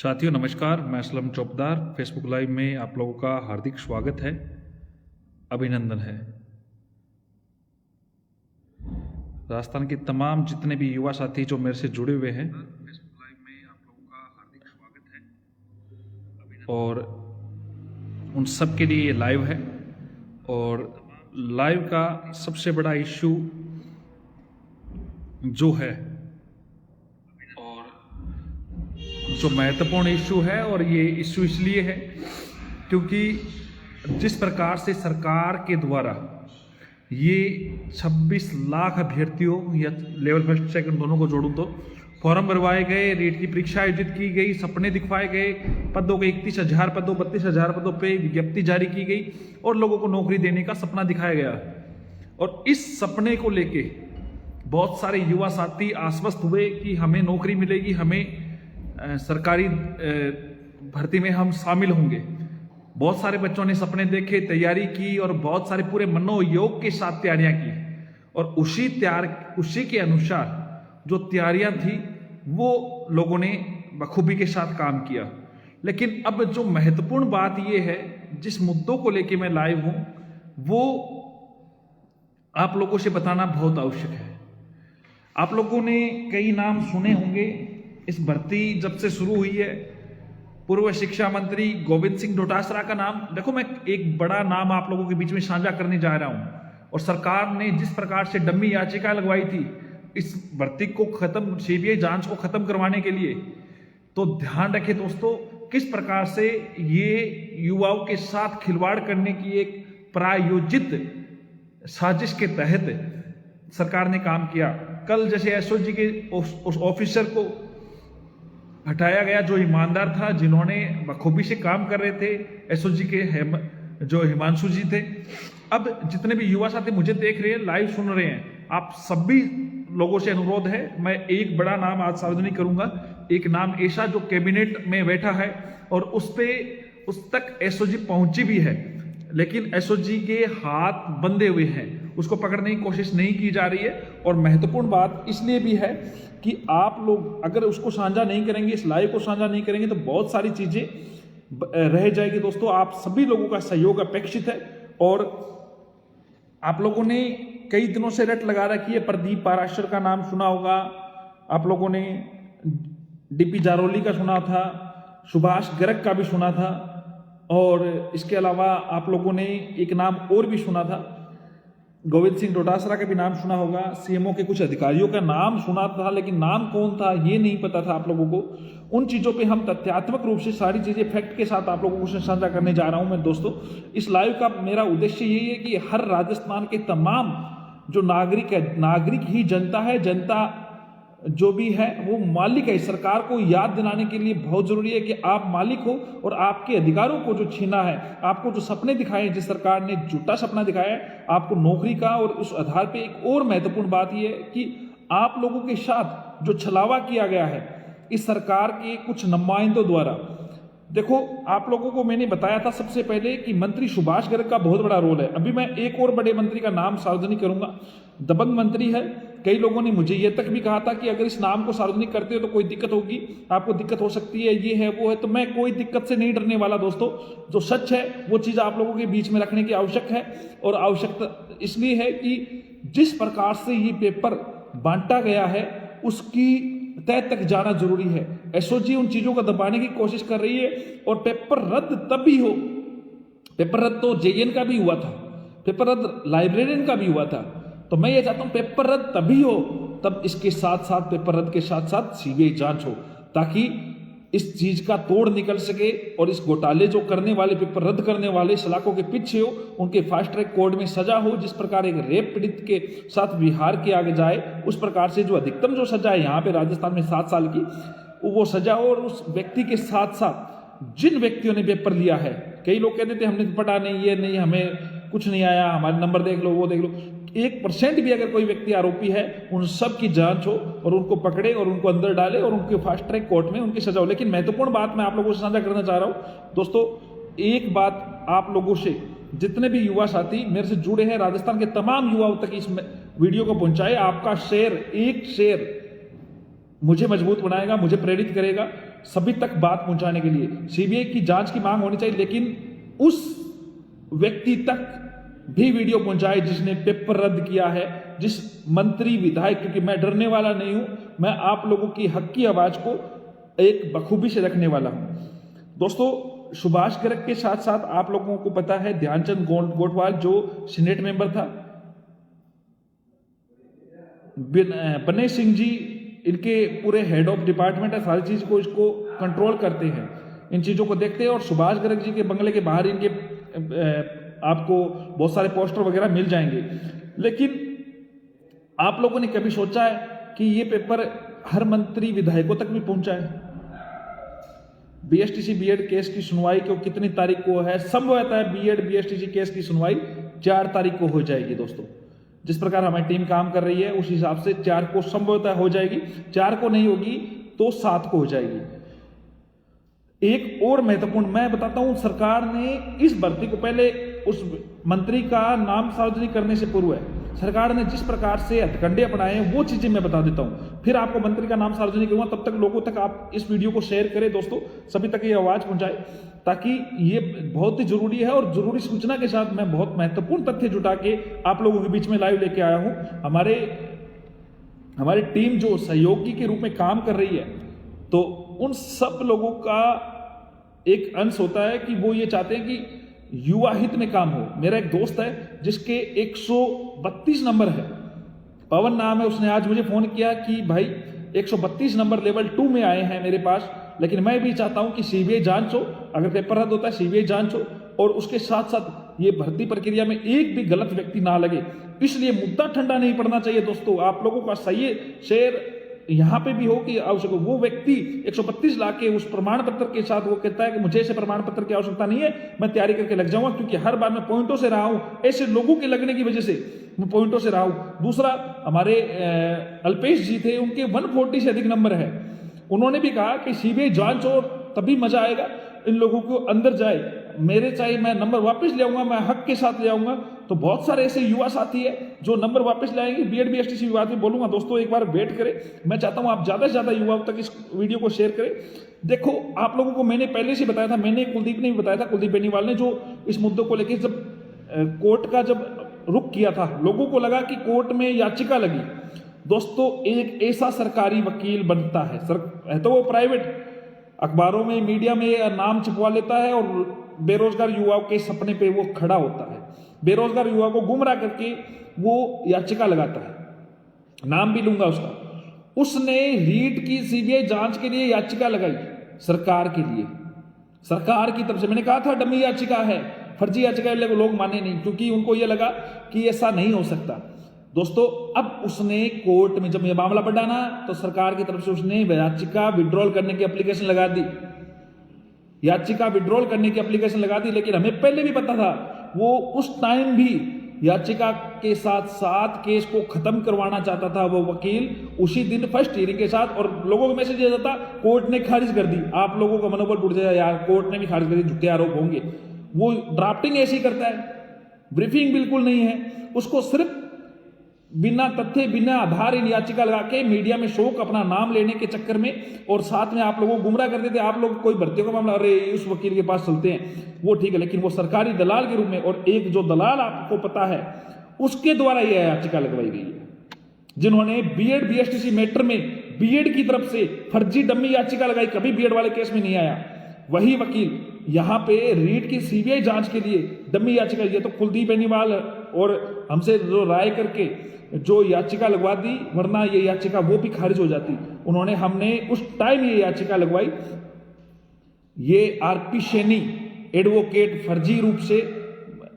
साथियों नमस्कार, मैं असलम चौपदार फेसबुक लाइव में आप लोगों का हार्दिक स्वागत है, अभिनंदन है। राजस्थान के तमाम जितने भी युवा साथी जो मेरे से जुड़े हुए हैं फेसबुक लाइव में आप लोगों का हार्दिक स्वागत है और उन सब के लिए ये लाइव है। और लाइव का सबसे बड़ा इश्यू जो है जो महत्वपूर्ण इशू है, और ये इशू इसलिए है क्योंकि जिस प्रकार से सरकार के द्वारा ये 26 लाख अभ्यर्थियों या लेवल फर्स्ट सेकंड दोनों को जोड़ूं तो फॉर्म भरवाए गए, रीट की परीक्षा आयोजित की गई, सपने दिखवाए गए, पदों के 31,000 पदों 32,000 पदों पे विज्ञप्ति जारी की गई और लोगों को नौकरी देने का सपना दिखाया गया। और इस सपने को लेके बहुत सारे युवा साथी आश्वस्त हुए कि हमें नौकरी मिलेगी, हमें सरकारी भर्ती में हम शामिल होंगे। बहुत सारे बच्चों ने सपने देखे, तैयारी की और बहुत सारे पूरे मनोयोग के साथ तैयारियां की और उसी के अनुसार जो तैयारियां थी वो लोगों ने बखूबी के साथ काम किया। लेकिन अब जो महत्वपूर्ण बात ये है, जिस मुद्दों को लेके मैं लाइव हूं, वो आप लोगों से बताना बहुत आवश्यक है। आप लोगों ने कई नाम सुने होंगे। इस भर्ती जब से शुरू हुई है, पूर्व शिक्षा मंत्री गोविंद सिंह डोटासरा का नाम, देखो मैं एक बड़ा नाम आप लोगों के बीच में साझा करने जा रहा हूं। और सरकार ने जिस प्रकार से डम्मी याचिका लगवाई थी इस भर्ती को खत्म, सीबीआई जांच को खत्म करवाने के लिए, तो ध्यान रखें दोस्तों किस प्रकार से ये युवाओं के साथ खिलवाड़ करने की एक प्रायोजित साजिश के तहत सरकार ने काम किया। कल जैसे एसओजी के उस ऑफिसर को हटाया गया जो ईमानदार था, जिन्होंने बखूबी से काम कर रहे थे, एसओजी के जो हिमांशु जी थे। अब जितने भी युवा साथी मुझे देख रहे हैं, लाइव सुन रहे हैं, आप सभी लोगों से अनुरोध है, मैं एक बड़ा नाम आज सार्वजनिक करूंगा। एक नाम ऐसा जो कैबिनेट में बैठा है और उस तक एसओजी पहुंची भी है, लेकिन एसओजी के हाथ बंधे हुए हैं, उसको पकड़ने की कोशिश नहीं की जा रही है। और महत्वपूर्ण बात इसलिए भी है कि आप लोग अगर उसको साझा नहीं करेंगे, इस लाइव को साझा नहीं करेंगे, तो बहुत सारी चीजें रह जाएगी। दोस्तों आप सभी लोगों का सहयोग अपेक्षित है। और आप लोगों ने कई दिनों से रट लगा रखी है, प्रदीप पाराशर का नाम सुना होगा, आप लोगों ने डीपी जारोली का सुना था, सुभाष गर्ग का भी सुना था, और इसके अलावा आप लोगों ने एक नाम और भी सुना था, गोविंद सिंह डोटासरा का भी नाम सुना होगा, सीएमओ के कुछ अधिकारियों का नाम सुना था, लेकिन नाम कौन था ये नहीं पता था आप लोगों को। उन चीजों पे हम तथ्यात्मक रूप से सारी चीजें फैक्ट के साथ आप लोगों को साझा करने जा रहा हूं मैं। दोस्तों इस लाइव का मेरा उद्देश्य यही है कि हर राजस्थान के तमाम जो नागरिक ही जनता है, जनता जो भी है वो मालिक है। सरकार को याद दिलाने के लिए बहुत जरूरी है कि आप मालिक हो और आपके अधिकारों को जो छीना है, आपको जो सपने दिखाए, जिस सरकार ने झूठा सपना दिखाया है आपको नौकरी का, और उस आधार पे एक और महत्वपूर्ण बात यह है कि आप लोगों के साथ जो छलावा किया गया है इस सरकार के कुछ नुमाइंदों द्वारा। देखो आप लोगों को मैंने बताया था सबसे पहले कि मंत्री सुभाष गर्ग का बहुत बड़ा रोल है। अभी मैं एक और बड़े मंत्री का नाम सार्वजनिक करूंगा, दबंग मंत्री है। कई लोगों ने मुझे यह तक भी कहा था कि अगर इस नाम को सार्वजनिक करते हो तो कोई दिक्कत होगी, आपको दिक्कत हो सकती है, ये है वो है। तो मैं कोई दिक्कत से नहीं डरने वाला दोस्तों। जो सच है वो चीज आप लोगों के बीच में रखने की आवश्यक है। और आवश्यकता इसलिए है कि जिस प्रकार से ये पेपर बांटा गया है उसकी तय तक जाना जरूरी है। एसओजी उन चीजों को दबाने की कोशिश कर रही है। और पेपर रद्द तभी हो, पेपर रद्द तो जेएन का भी हुआ था, पेपर रद्द लाइब्रेरियन का भी हुआ था। तो मैं ये चाहता हूं पेपर रद्द तभी हो तब इसके साथ साथ पेपर रद्द के साथ साथ सीबीआई जांच हो, ताकि इस चीज का तोड़ निकल सके और इस घोटाले जो करने वाले, पेपर रद्द करने वाले सलाखों के पीछे हो, उनके फास्ट ट्रैक कोर्ट में सजा हो। जिस प्रकार एक रेप पीड़ित के साथ विहार किया आगे जाए, उस प्रकार से जो अधिकतम जो सजा है यहाँ पे राजस्थान में 7 साल की, वो सजा हो। और उस व्यक्ति के साथ साथ जिन व्यक्तियों ने पेपर लिया है, कई लोग कहते थे हमने पढ़ा नहीं, ये नहीं, हमें कुछ नहीं आया, हमारे नंबर देख लो, वो देख लो, 1% भी अगर कोई व्यक्ति आरोपी है, उन सब की जांच हो और उनको पकड़े और उनको अंदर डाले और उनके फास्ट ट्रैक कोर्ट में उनकी सजा हो। लेकिन महत्वपूर्ण बात मैं आप लोगों से साझा करना चाह रहा हूं दोस्तों, एक बात आप लोगों से, जितने भी युवा साथी मेरे से जुड़े हैं, राजस्थान के तमाम युवाओं तक इस वीडियो को पहुंचाए। आपका शेयर, एक शेयर मुझे मजबूत बनाएगा, मुझे प्रेरित करेगा सभी तक बात पहुंचाने के लिए सीबीआई की जांच की मांग होनी चाहिए, लेकिन उस व्यक्ति तक भी वीडियो पहुंचाए जिसने पेपर रद्द किया है, जिस मंत्री विधायक, क्योंकि मैं डरने वाला नहीं हूं, मैं आप लोगों की हक की आवाज को एक बखूबी से रखने वाला हूं। दोस्तों, सुभाष गर्ग के साथ साथ आप लोगों को पता है ध्यानचंद गोटवाल जो सीनेट मेंबर था, पन्ने सिंह जी इनके पूरे हेड ऑफ डिपार्टमेंट है, सारी चीज को इसको कंट्रोल करते हैं, इन चीजों को देखते हैं। और सुभाष गर्ग जी के बंगले के बाहर इनके आपको बहुत सारे पोस्टर वगैरह मिल जाएंगे। लेकिन आप लोगों ने कभी सोचा है कि ये पेपर हर मंत्री विधायकों तक भी पहुंचा है? बीएसटीसी बीएड केस की सुनवाई को कितनी तारीख को है? संभवतः है बीएड बीएसटीसी केस की सुनवाई 4 तारीख को हो जाएगी। दोस्तों, जिस प्रकार हमारी टीम काम कर रही है उस हिसाब से 4 को संभवतः हो जाएगी, 4 को नहीं होगी तो 7 को हो जाएगी। एक और महत्वपूर्ण मैं बताता हूं, सरकार ने इस भर्ती को पहले उस मंत्री का नाम सार्वजनिक करने से पूर्व है सरकार ने जिस प्रकार से हथकंडे अपनाए हैं वो चीजें मैं बता देता हूं, फिर आपको मंत्री का नाम सार्वजनिक करूंगा। तब तक लोगों तक आप इस वीडियो को शेयर करें दोस्तों, सभी तक ये आवाज पहुंचाए, ताकि ये बहुत ही जरूरी है। और जरूरी सूचना के साथ मैं बहुत महत्वपूर्ण तथ्य जुटा के आप लोगों के बीच में लाइव लेके आया हूं। हमारी टीम जो सहयोगी के रूप में काम कर रही है, तो उन सब लोगों का एक अंश होता है कि वो ये चाहते हैं कि युवा हित में काम हो। मेरा एक दोस्त है जिसके 132 नंबर है, पवन नाम है, उसने आज मुझे फोन किया कि भाई 132 नंबर लेवल 2 में आए हैं मेरे पास, लेकिन मैं भी चाहता हूं कि सीबीआई जांच हो, अगर पेपर रद्द होता है सीबीआई जांच हो, और उसके साथ साथ ये भर्ती प्रक्रिया में एक भी गलत व्यक्ति ना लगे। इसलिए मुद्दा ठंडा नहीं पड़ना चाहिए दोस्तों, आप लोगों का सही शेयर यहां पे भी हो कि आवश्यक हो। वो व्यक्ति 132 लाख के उस प्रमाण पत्र के साथ वो कहता है कि मुझे ऐसे प्रमाण पत्र की आवश्यकता नहीं है, मैं तैयारी करके लग जाऊंगा, क्योंकि हर बार मैं पॉइंटों से रहा हूं, ऐसे लोगों के लगने की वजह से मैं पॉइंटों से रहा हूं। दूसरा, हमारे अल्पेश जी थे, उनके 140 से अधिक नंबर है। उन्होंने भी कहा कि सीबीआई जांच हो तभी मजा आएगा, इन लोगों को अंदर जाए, मेरे चाहे मैं नंबर वापस ले आऊंगा, मैं हक के साथ ले आऊंगा। तो बहुत सारे ऐसे युवा साथी है जो नंबर वापस लाएंगे। बीएड बीएसटीसी विवाद में बोलूंगा दोस्तों, एक बार वेट करें, मैं चाहता हूं आप ज्यादा से ज्यादा युवाओं तक इस वीडियो को शेयर करें। देखो, आप लोगों को मैंने पहले से बताया था, मैंने कुलदीप ने भी बताया था, कुलदीप बेनीवाल ने, जो इस मुद्दों को लेकर जब कोर्ट का जब रुख किया था, लोगों को लगा कि कोर्ट में याचिका लगी। दोस्तों, एक ऐसा सरकारी वकील बनता है तो वो प्राइवेट अखबारों में मीडिया में नाम छपवा लेता है और बेरोजगार युवाओं के सपने पे वो खड़ा होता है, बेरोजगार युवा को गुमराह करके वो याचिका लगाता है, नाम भी लूंगा उसका। उसने रीट की सीबीआई जांच के लिए याचिका लगाई सरकार के लिए, सरकार की तरफ से। मैंने कहा था डमी याचिका है, फर्जी याचिका, लोग माने नहीं, क्योंकि उनको यह लगा कि ऐसा नहीं हो सकता। दोस्तों, अब उसने कोर्ट में जब यह मामला बढ़ा ना, तो सरकार की तरफ से उसने याचिका विड्रॉल करने की एप्लीकेशन लगा दी, याचिका विड्रॉल करने की एप्लीकेशन लगा दी। लेकिन हमें पहले भी पता था, वो उस टाइम भी याचिका के साथ साथ केस को खत्म करवाना चाहता था वो वकील, उसी दिन फर्स्ट हियरिंग के साथ। और लोगों को मैसेज दिया जाता, कोर्ट ने खारिज कर दी। आप लोगों का मनोबल टूट जाएगा, यार कोर्ट ने भी खारिज कर दी, झूठे आरोप होंगे। वो ड्राफ्टिंग ऐसी करता है, ब्रीफिंग बिल्कुल नहीं है, उसको सिर्फ बिना तथ्य बिना आधार इन याचिका लगा के मीडिया में शोक अपना नाम लेने के चक्कर में, और साथ में आप लोगों को गुमराह कर देते। आप लोग कोई भर्तियों का मामला, अरे उस वकील के पास चलते हैं, वो ठीक है, लेकिन वो सरकारी दलाल के रूप में, और एक जो दलाल आपको पता है उसके द्वारा यह याचिका लगवाई गई है, जिन्होंने बीएड बीएसटीसी मैटर में बीएड की तरफ से फर्जी डम्मी याचिका लगाई, कभी बीएड वाले केस में नहीं आया। वही वकील यहां पे रीट की सीबीआई जांच के लिए डम्मी याचिका, ये तो कुलदीप बेनीवाल और हमसे जो राय करके जो याचिका लगवा दी, वरना ये याचिका वो भी खारिज हो जाती। हमने उस टाइम ये याचिका लगवाई। ये आरपी सैनी एडवोकेट फर्जी रूप से,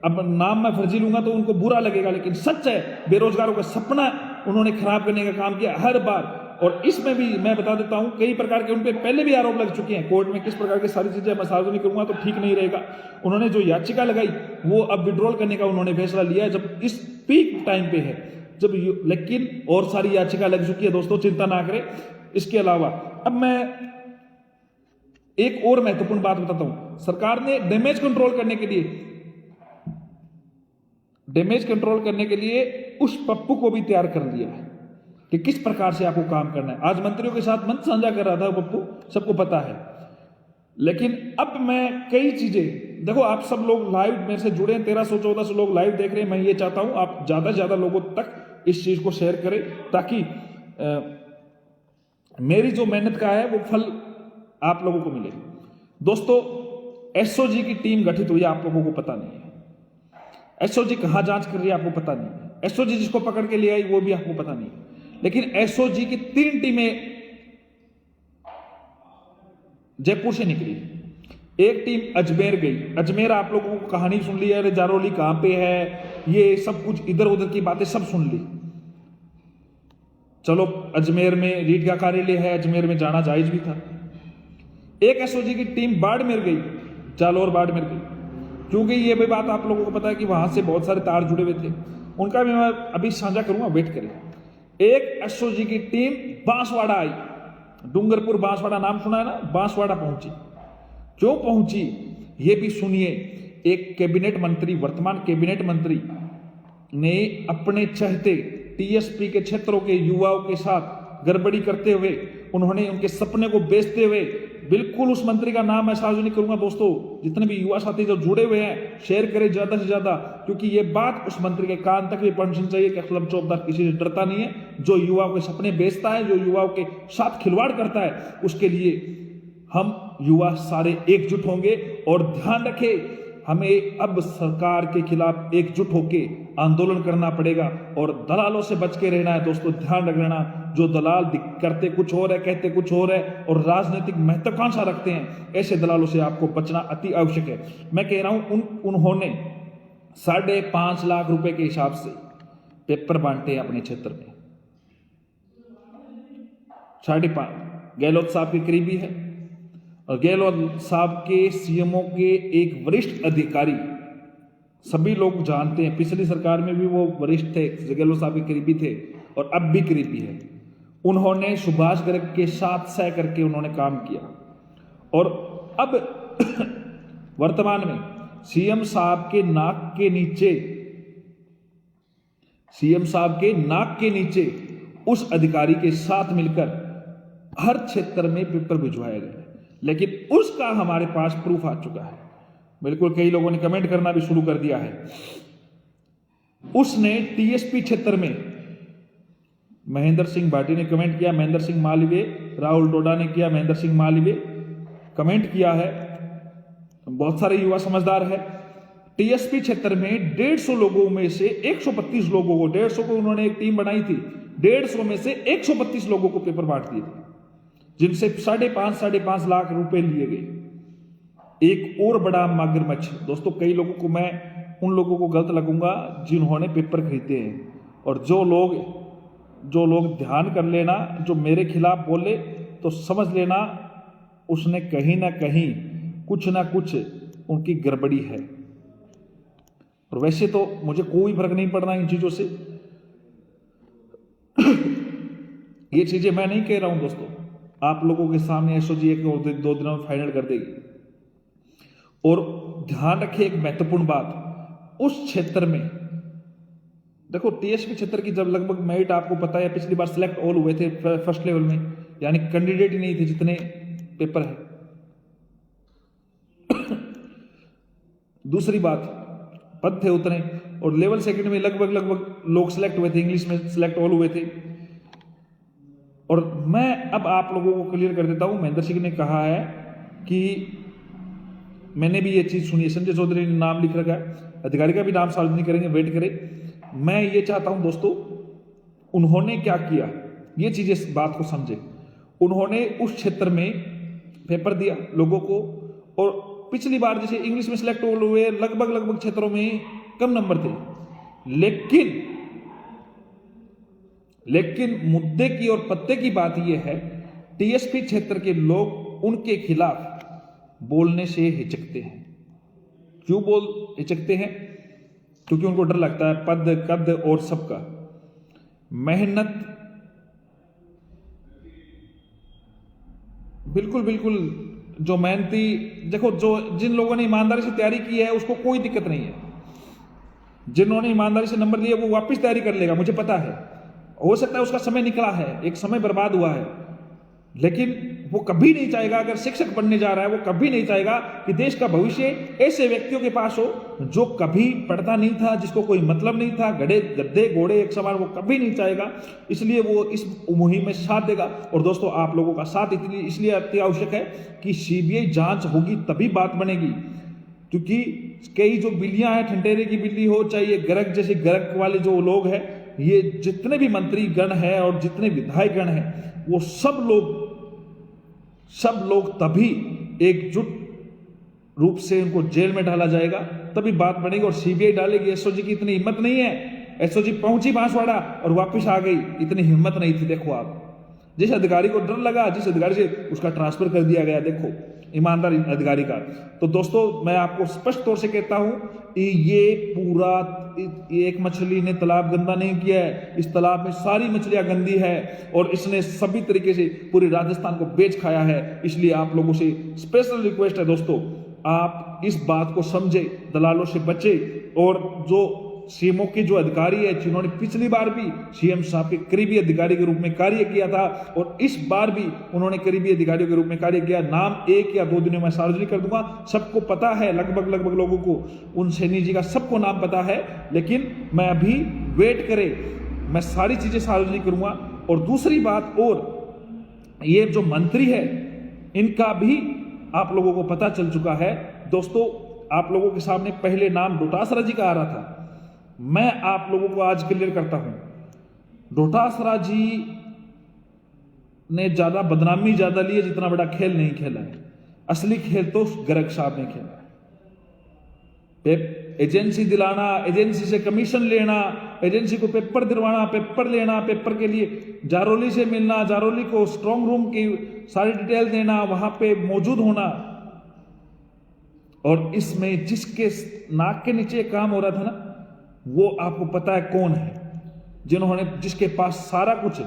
अब नाम मैं फर्जी लूंगा तो उनको बुरा लगेगा, लेकिन सच है, बेरोजगारों का सपना उन्होंने खराब करने का काम किया हर बार। और इसमें भी मैं बता देता हूं, कई प्रकार के उन पे पहले भी आरोप लग चुके हैं कोर्ट में, किस प्रकार की सारी चीजें मैं सार्वजनिक करूंगा तो ठीक नहीं रहेगा। उन्होंने जो याचिका लगाई वो अब विड्रॉल करने का उन्होंने फैसला लिया है, जब इस पीक टाइम पे है, जब लेकिन और सारी याचिका लग चुकी है दोस्तों, चिंता ना करें। इसके अलावा अब मैं एक और महत्वपूर्ण बात बताता हूं। सरकार ने डैमेज कंट्रोल करने के लिए उस पप्पू को भी तैयार कर लिया है, कि किस प्रकार से आपको काम करना है। आज मंत्रियों के साथ मंच साझा कर रहा था पप्पू, सबको पता है। लेकिन अब मैं कई चीजें, देखो आप सब लोग लाइव मेरे से जुड़े हैं, 1300-1400 लोग लाइव देख रहे हैं। मैं ये चाहता हूं आप ज्यादा से ज्यादा लोगों तक इस चीज को शेयर करें, ताकि मेरी जो मेहनत का है वो फल आप लोगों को मिले। दोस्तों, एसओजी की टीम गठित हुई है, आप लोगों को पता नहीं है। एसओजी कहां जांच कर रही है आपको पता नहीं है। एसओजी जिसको पकड़ के ले आई वो भी आपको पता नहीं है। लेकिन एसओजी की 3 टीमें जयपुर से निकली, एक टीम अजमेर गई। अजमेर आप लोगों को कहानी सुन ली है, जारौली कहां पे है, ये सब कुछ इधर उधर की बातें सब सुन ली। चलो, अजमेर में रीट का कार्यालय है, अजमेर में जाना जायज भी था। एक एसओजी की टीम बाड़मेर गई, जालौर बाड़मेर गई, क्योंकि ये भी बात आप लोगों को पता है कि वहां से बहुत सारे तार जुड़े हुए थे। उनका भी मैं अभी साझा करूंगा, वेट करें। एक एसओजी की टीम बांसवाड़ा आई, डूंगरपुर बांसवाड़ा नाम सुना है ना, बांसवाड़ा पहुंची। क्यों पहुंची ये भी सुनिए। एक कैबिनेट मंत्री, वर्तमान कैबिनेट मंत्री ने अपने चहते टीएसपी के क्षेत्रों के युवाओं के साथ गड़बड़ी करते हुए, उन्होंने उनके सपने को बेचते हुए, बिल्कुल उस मंत्री का नाम मैं सार्वजनिक करूंगा। दोस्तों, जितने भी युवा साथी जो जुड़े हुए हैं, शेयर करें ज्यादा से ज्यादा, क्योंकि ये बात उस मंत्री के कान तक भी पहुंचनी चाहिए कि असलम चौबदार किसी से डरता नहीं है। जो युवाओं के सपने बेचता है, जो युवाओं के साथ खिलवाड़ करता है, उसके लिए हम युवा सारे एकजुट होंगे। और ध्यान रखें, हमें अब सरकार के खिलाफ एकजुट होकर आंदोलन करना पड़ेगा और दलालों से बच के रहना है। दोस्तों, ध्यान रखना, जो दलाल करते कुछ और है, कहते कुछ और है और राजनीतिक महत्वाकांक्षा रखते हैं, ऐसे दलालों से आपको बचना अति आवश्यक है। मैं कह रहा हूं, उन्होंने 5.5 लाख रुपए के हिसाब से पेपर बांटे अपने क्षेत्र में। 5.5 गहलोत साहब के करीबी है, और गहलोत साहब के सीएमओ के एक वरिष्ठ अधिकारी, सभी लोग जानते हैं, पिछली सरकार में भी वो वरिष्ठ थे, गहलोत साहब के करीबी थे और अब भी करीबी है। उन्होंने सुभाष गर्ग के साथ सह करके उन्होंने काम किया। और अब वर्तमान में सीएम साहब के नाक के नीचे उस अधिकारी के साथ मिलकर हर क्षेत्र में पेपर भिजवाए गए। लेकिन उसका हमारे पास प्रूफ आ चुका है। बिल्कुल, कई लोगों ने कमेंट करना भी शुरू कर दिया है। उसने टीएसपी क्षेत्र में महेंद्र सिंह भाटी ने कमेंट किया, महेंद्र सिंह मालवीय, राहुल डोडा ने किया, महेंद्र सिंह मालवीय कमेंट किया है। बहुत सारे युवा समझदार है। टीएसपी क्षेत्र में 150 लोगों में से 132 लोगों को, 150 को उन्होंने एक टीम बनाई थी, 150 में से 132 लोगों को पेपर बांट दिए थे, जिनसे 5.5 लाख रुपए लिए गए। एक और बड़ा मगरमच्छ, दोस्तों, कई लोगों को, मैं उन लोगों को गलत लगूंगा जिन्होंने पेपर खरीदे हैं, और जो लोग ध्यान कर लेना, जो मेरे खिलाफ बोले तो समझ लेना उसने कहीं ना कहीं कुछ ना कुछ उनकी गड़बड़ी है। और वैसे तो मुझे कोई फर्क नहीं पड़ना इन चीजों से। ये चीजें मैं नहीं कह रहा हूं दोस्तों, आप लोगों के सामने एसओजी एक और 2 दिनों में फाइनल कर देगी। और ध्यान रखिए एक महत्वपूर्ण बात, उस क्षेत्र में देखो, टीएसपी क्षेत्र की जब लगभग मेरिट आपको पता है, पिछली बार सिलेक्ट ऑल हुए थे फर्स्ट लेवल में, यानी कैंडिडेट ही नहीं थे जितने पेपर है। दूसरी बात, पद थे उतने, और लेवल सेकंड में लगभग लोग सिलेक्ट हुए थे, इंग्लिश में सिलेक्ट ऑल हुए थे। और मैं अब आप लोगों को क्लियर कर देता हूं, महेंद्र सिंह ने कहा है कि मैंने भी ये चीज सुनी है, संजय चौधरी ने नाम लिख रखा है, अधिकारी का भी नाम सार्वजनिक करेंगे, वेट करें। मैं ये चाहता हूं दोस्तों, उन्होंने क्या किया, ये चीजें इस बात को समझे। उन्होंने उस क्षेत्र में पेपर दिया लोगों को, और पिछली बार जैसे इंग्लिश में सिलेक्ट हुए लगभग क्षेत्रों में कम नंबर थे, लेकिन मुद्दे की और पत्ते की बात यह है, टीएसपी क्षेत्र के लोग उनके खिलाफ बोलने से हिचकते हैं। क्यों हिचकते हैं? क्योंकि उनको डर लगता है पद कद और सबका। मेहनत बिल्कुल जो मेहनती, देखो, जो जिन लोगों ने ईमानदारी से तैयारी की है उसको कोई दिक्कत नहीं है। जिन्होंने ईमानदारी से नंबर लिए वो वापस तैयारी कर लेगा, मुझे पता है। हो सकता है उसका समय निकला है, एक समय बर्बाद हुआ है, लेकिन वो कभी नहीं चाहेगा, अगर शिक्षक बनने जा रहा है, वो कभी नहीं चाहेगा कि देश का भविष्य ऐसे व्यक्तियों के पास हो जो कभी पढ़ता नहीं था, जिसको कोई मतलब नहीं था, गधे घोड़े एक समान, वो कभी नहीं चाहेगा। इसलिए वो इस मुहिम में साथ देगा। और दोस्तों, आप लोगों का साथ इसलिए अति आवश्यक है कि सीबीआई जांच होगी तभी बात बनेगी, क्योंकि कई जो बिल्लियां हैं, ठंडेरे की बिल्ली हो चाहे ये गरग जैसे गरग वाले जो लोग हैं, ये जितने भी मंत्री गण हैं और जितने विधायक गण हैं, वो सब लोग तभी एकजुट रूप से उनको जेल में डाला जाएगा, तभी बात बनेगी और सीबीआई डालेगी। एसओजी की इतनी हिम्मत नहीं है। एसओजी पहुंची बांसवाड़ा और वापस आ गई, इतनी हिम्मत नहीं थी। देखो आप, जिस अधिकारी को डर लगा, जिस अधिकारी से उसका ट्रांसफर कर दिया गया, देखो ईमानदार अधिकारी का। तो दोस्तों, मैं आपको स्पष्ट तौर से कहता हूं कि ये पूरा एक मछली ने तालाब गंदा नहीं किया है, इस तालाब में सारी मछलियां गंदी है और इसने सभी तरीके से पूरे राजस्थान को बेच खाया है। इसलिए आप लोगों से स्पेशल रिक्वेस्ट है दोस्तों, आप इस बात को समझे, दलालों से बचे। और जो सीएमओ के जो अधिकारी है, जिन्होंने पिछली बार भी सीएम साहब के करीबी अधिकारी के रूप में कार्य किया था और इस बार भी उन्होंने करीबी अधिकारियों के रूप में कार्य किया, नाम 1 या 2 दिनों में सार्वजनिक कर दूंगा। सबको पता है, लगभग लोगों को, उन सैनी जी का सबको नाम पता है, लेकिन मैं अभी वेट करे, मैं सारी चीजें सार्वजनिक करूंगा। और दूसरी बात, और ये जो मंत्री है इनका भी आप लोगों को पता चल चुका है। दोस्तों, आप लोगों के सामने पहले नाम डोटासरा जी का आ रहा था, मैं आप लोगों को आज क्लियर करता हूं, डोटासरा जी ने ज्यादा बदनामी ज्यादा ली है, जितना बड़ा खेल नहीं खेला है। असली खेल तो गर्ग साहब ने खेला है। एजेंसी दिलाना, एजेंसी से कमीशन लेना, एजेंसी को पेपर दिलवाना, पेपर लेना, पेपर के लिए जारोली से मिलना, जारोली को स्ट्रांग रूम की सारी डिटेल देना, वहां पे मौजूद होना। और इसमें जिसके नाक के नीचे काम हो रहा था ना, वो आपको पता है कौन है, जिसके पास सारा कुछ है,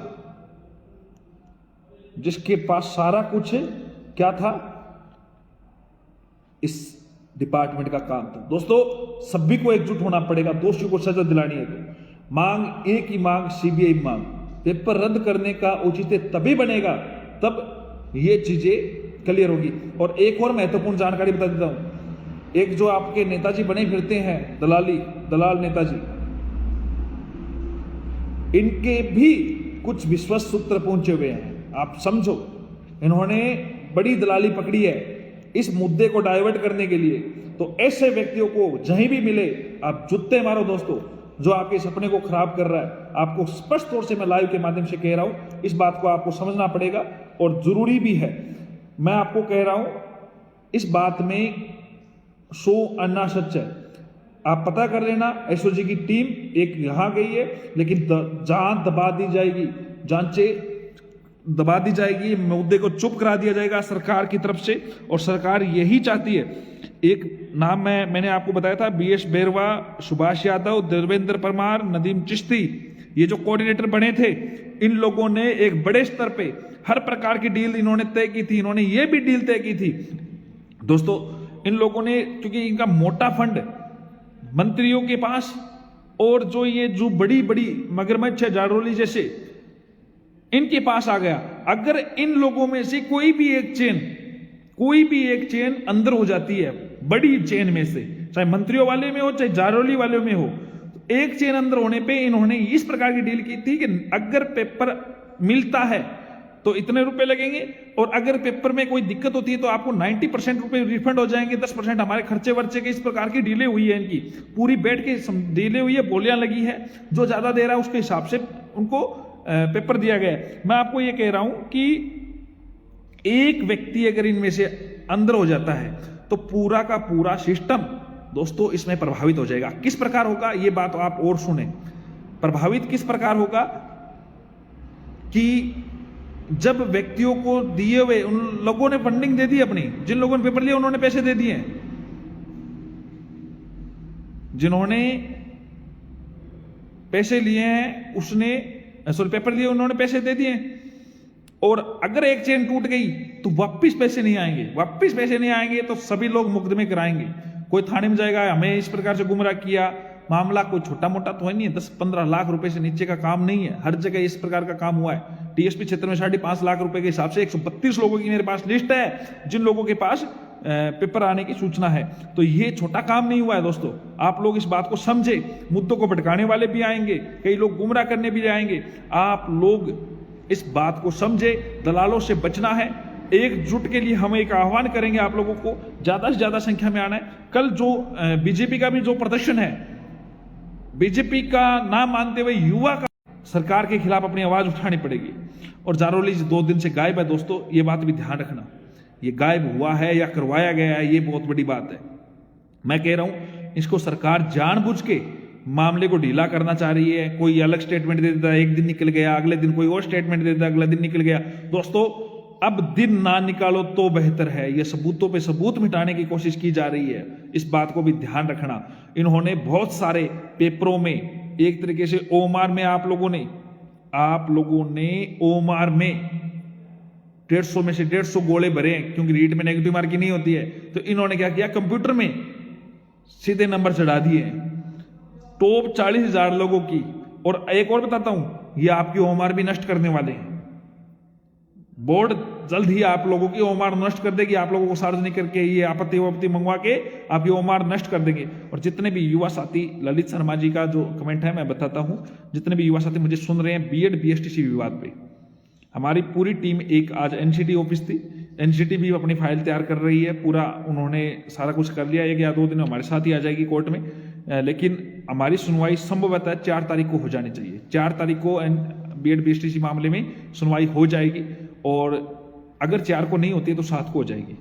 जिसके पास सारा कुछ है। क्या था? इस डिपार्टमेंट का काम था। दोस्तों, सभी को एकजुट होना पड़ेगा, दोषियों को सजा दिलानी है। तो मांग एक ही मांग, सीबीआई मांग, पेपर रद्द करने का औचित्य तभी बनेगा, तब ये चीजें क्लियर होगी। और एक और महत्वपूर्ण जानकारी बता देता हूं, एक जो आपके नेताजी बने फिरते हैं, दलाल नेताजी, इनके भी कुछ विश्वस्त सूत्र पहुंचे हुए हैं। आप समझो, इन्होंने बड़ी दलाली पकड़ी है इस मुद्दे को डाइवर्ट करने के लिए। तो ऐसे व्यक्तियों को जहीं भी मिले आप जूते मारो दोस्तों, जो आपके सपने को खराब कर रहा है। आपको स्पष्ट तौर से मैं लाइव के माध्यम से कह रहा हूं, इस बात को आपको समझना पड़ेगा और जरूरी भी है। मैं आपको कह रहा हूं, इस बात में सो अन्ना सच है। आप पता कर लेना, एसओजी की टीम एक यहां गई है, लेकिन जांच दबा दी जाएगी, जांचें दबा दी जाएगी, मुद्दे को चुप करा दिया जाएगा सरकार की तरफ से। और सरकार यही चाहती है। एक नाम मैंने आपको बताया था, बीएस बेरवा, सुभाष यादव, देवेंद्र परमार, नदीम चिश्ती, ये जो कोऑर्डिनेटर बने थे, इन लोगों ने एक बड़े स्तर पे हर प्रकार की डील इन्होंने तय की थी। इन्होंने ये भी डील तय की थी दोस्तों, इन लोगों ने, क्योंकि इनका मोटा फंड मंत्रियों के पास, और जो बड़ी बड़ी मगरमच्छ है जारोली जैसे, इनके पास आ गया। अगर इन लोगों में से कोई भी एक चेन अंदर हो जाती है, बड़ी चेन में से, चाहे मंत्रियों वाले में हो चाहे जारोली वाले में हो, तो एक चेन अंदर होने पे इन्होंने इस प्रकार की डील की थी कि अगर पेपर मिलता है तो इतने रुपए लगेंगे, और अगर पेपर में कोई दिक्कत होती है तो आपको 90% रुपए रिफंड हो जाएंगे, 10% हमारे खर्चे वर्चे के। इस प्रकार की डीलें हुई है, इनकी पूरी बैठ के डीलें हुई है, बोलियां लगी है। जो ज्यादा दे रहा है उसके हिसाब से उनको पेपर दिया गया है। मैं आपको ये कह रहा हूं कि एक व्यक्ति अगर इनमें से अंदर हो जाता है तो पूरा का पूरा सिस्टम दोस्तों इसमें प्रभावित हो जाएगा। किस प्रकार होगा ये बात आप और सुने। प्रभावित किस प्रकार होगा कि जब व्यक्तियों को दिए हुए, उन लोगों ने फंडिंग दे दी अपनी, जिन लोगों ने पेपर लिया उन्होंने पैसे दे दिए, जिन्होंने पैसे लिए हैं उसने पेपर लिए उन्होंने पैसे दे दिए। और अगर एक चेन टूट गई तो वापिस पैसे नहीं आएंगे, तो सभी लोग मुकदमे कराएंगे। कोई थाने में जाएगा, हमें इस प्रकार से गुमराह किया, मामला कोई छोटा मोटा तो है नहीं है, 10-15 लाख रुपए से नीचे का काम नहीं है, हर जगह इस प्रकार का काम हुआ है। टीएसपी क्षेत्र में 5.5 लाख रुपए के हिसाब से 132 लोगों की मेरे पास लिस्ट है जिन लोगों के पास पेपर आने की सूचना है। तो ये छोटा काम नहीं हुआ है दोस्तों, आप लोग इस बात को समझे। मुद्दों को भटकाने वाले भी आएंगे, कई लोग गुमराह करने भी आएंगे, आप लोग इस बात को समझे, दलालों से बचना है। एकजुट के लिए हम एक आह्वान करेंगे आप लोगों को, ज्यादा से ज्यादा संख्या में आना है। कल जो बीजेपी का भी जो प्रदर्शन है, बीजेपी का नाम मानते हुए युवा का सरकार के खिलाफ अपनी आवाज उठानी पड़ेगी। और जारौली 2 दिन से गायब है दोस्तों, ये बात भी ध्यान रखना, ये गायब हुआ है या करवाया गया है, ये बहुत बड़ी बात है। मैं कह रहा हूं इसको सरकार जानबूझ के मामले को ढीला करना चाह रही है। कोई अलग स्टेटमेंट दे देता है, एक दिन निकल गया, अगले दिन कोई और स्टेटमेंट दे देता है, अगले दिन निकल गया। दोस्तों अब दिन ना निकालो तो बेहतर है, ये सबूतों पे सबूत मिटाने की कोशिश की जा रही है, इस बात को भी ध्यान रखना। इन्होंने बहुत सारे पेपरों में एक तरीके से ओमार में आप लोगों ने ओमार में 150 में से 150 गोले भरे हैं, क्योंकि रीट में नेगेटिव मार्किंग नहीं होती है। तो इन्होंने क्या किया, कंप्यूटर में सीधे नंबर चढ़ा दिए टॉप 40,000 लोगों की। और एक और बताता हूं, ये आपकी ओमार भी नष्ट करने वाले हैं। बोर्ड जल्द ही आप लोगों की ओमार नष्ट कर देगी, आप लोगों को सार्वजनिक करके ये आपत्ति मंगवा के आपकी ओमार नष्ट कर देंगे। और जितने भी युवा साथी, ललित शर्मा जी का जो कमेंट है मैं बताता हूं, जितने भी युवा साथी मुझे सुन रहे हैं बीएड बीएसटीसी विवाद पे, हमारी पूरी टीम एक आज एनसीटी ऑफिस थी, एनसीटी भी अपनी फाइल तैयार कर रही है, पूरा उन्होंने सारा कुछ कर लिया। 1 या 2 दिन हमारे साथ ही आ जाएगी कोर्ट में, लेकिन हमारी सुनवाई संभवतः 4 तारीख को हो जानी चाहिए। 4 तारीख को बीएड बीएसटीसी मामले में सुनवाई हो जाएगी, और अगर 4 को नहीं होती है तो 7 को हो जाएगी।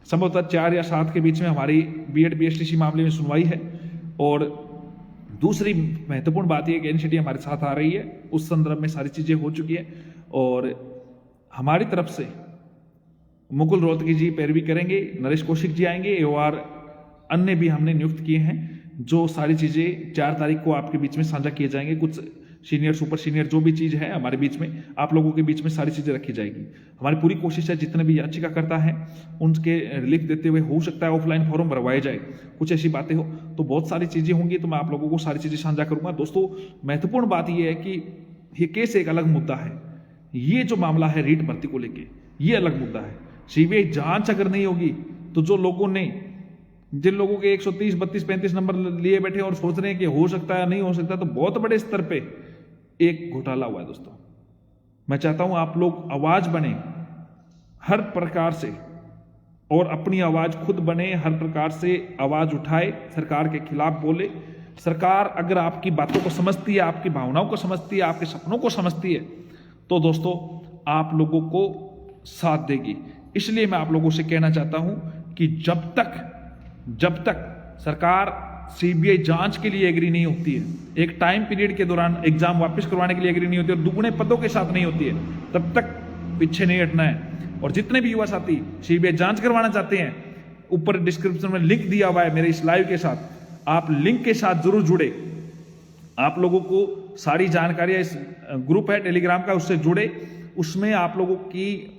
संभवतः 4 या 7 के बीच में हमारी बीएड बीएसटीसी मामले में सुनवाई है। और दूसरी महत्वपूर्ण बात यह कि एनसीटी हमारे साथ आ रही है, उस संदर्भ में सारी चीजें हो चुकी है। और हमारी तरफ से मुकुल रोहतगी जी पैरवी करेंगे, नरेश कौशिक जी आएंगे और अन्य भी हमने नियुक्त किए हैं, जो सारी चीजें 4 तारीख को आपके बीच में साझा किए जाएंगे। कुछ सीनियर सुपर सीनियर जो भी चीज है हमारे बीच में, आप लोगों के बीच में सारी चीजें रखी जाएगी। हमारी पूरी कोशिश है जितने भी याचिकाकर्ता हैं उनके रिलीफ देते हुए, हो सकता है ऑफलाइन फॉर्म भरवाए जाए, कुछ ऐसी बातें हो तो बहुत सारी चीजें होंगी, तो मैं आप लोगों को सारी चीजें साझा करूंगा। दोस्तों महत्वपूर्ण बात यह है कि ये केस एक अलग मुद्दा है, ये जो मामला है रीट भर्ती को लेके ये अलग मुद्दा है। सीबीआई जांच अगर नहीं होगी तो जो लोगों ने, जिन लोगों के 130, 32, 35 नंबर लिए बैठे और सोच रहे हैं कि हो सकता है नहीं हो सकता, तो बहुत बड़े स्तर पे एक घोटाला हुआ है दोस्तों। मैं चाहता हूं आप लोग आवाज बने हर प्रकार से, और अपनी आवाज खुद बने, हर प्रकार से आवाज उठाए, सरकार के खिलाफ बोले। सरकार अगर आपकी बातों को समझती है, आपकी भावनाओं को समझती है, आपके सपनों को समझती है, तो दोस्तों आप लोगों को साथ देगी। इसलिए मैं आप लोगों से कहना चाहता हूं कि जब तक सरकार सीबीआई जांच के लिए एग्री नहीं होती है, एक टाइम पीरियड के दौरान एग्जाम वापस करवाने के लिए एग्री नहीं होती है, और दुगने पदों के साथ नहीं होती है, तब तक पीछे नहीं हटना है। और जितने भी युवा साथी सीबीआई जांच करवाना चाहते हैं, ऊपर डिस्क्रिप्शन में लिंक दिया हुआ है मेरे इस लाइव के साथ, आप लिंक के साथ जरूर जुड़े। आप लोगों को सारी जानकारियां, इस ग्रुप है टेलीग्राम का, उससे जुड़े, उसमें आप लोगों की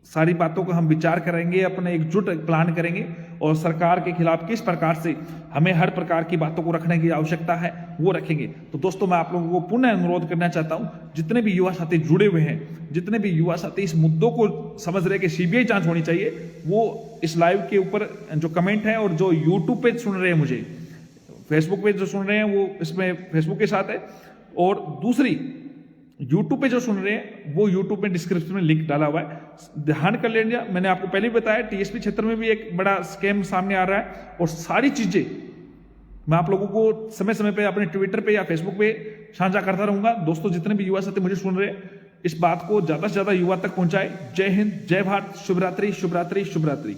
सारी बातों को हम विचार करेंगे, अपने एकजुट प्लान करेंगे, और सरकार के खिलाफ किस प्रकार से हमें हर प्रकार की बातों को रखने की आवश्यकता है वो रखेंगे। तो दोस्तों मैं आप लोगों को पुनः अनुरोध करना चाहता हूं, जितने भी युवा साथी जुड़े हुए हैं, जितने भी युवा साथी इस मुद्दों को समझ रहे कि सीबीआई जांच होनी चाहिए, वो इस लाइव के ऊपर जो कमेंट है, और जो यूट्यूब पे सुन रहे हैं मुझे, फेसबुक पे जो सुन रहे हैं वो इसमें फेसबुक के साथ है, और दूसरी यूट्यूब पे जो सुन रहे हैं वो यूट्यूब में डिस्क्रिप्शन में लिंक डाला हुआ है, ध्यान कर लेंगे। मैंने आपको पहले भी बताया टीएसपी क्षेत्र में भी एक बड़ा स्कैम सामने आ रहा है, और सारी चीजें मैं आप लोगों को समय समय पे अपने ट्विटर पे या फेसबुक पे साझा करता रहूंगा। दोस्तों जितने भी युवा साथी मुझे सुन रहे हैं, इस बात को ज्यादा से ज्यादा युवा तक पहुंचाए। जय हिंद, जय भारत, शुभ रात्रि, शुभ रात्रि, शुभ रात्रि।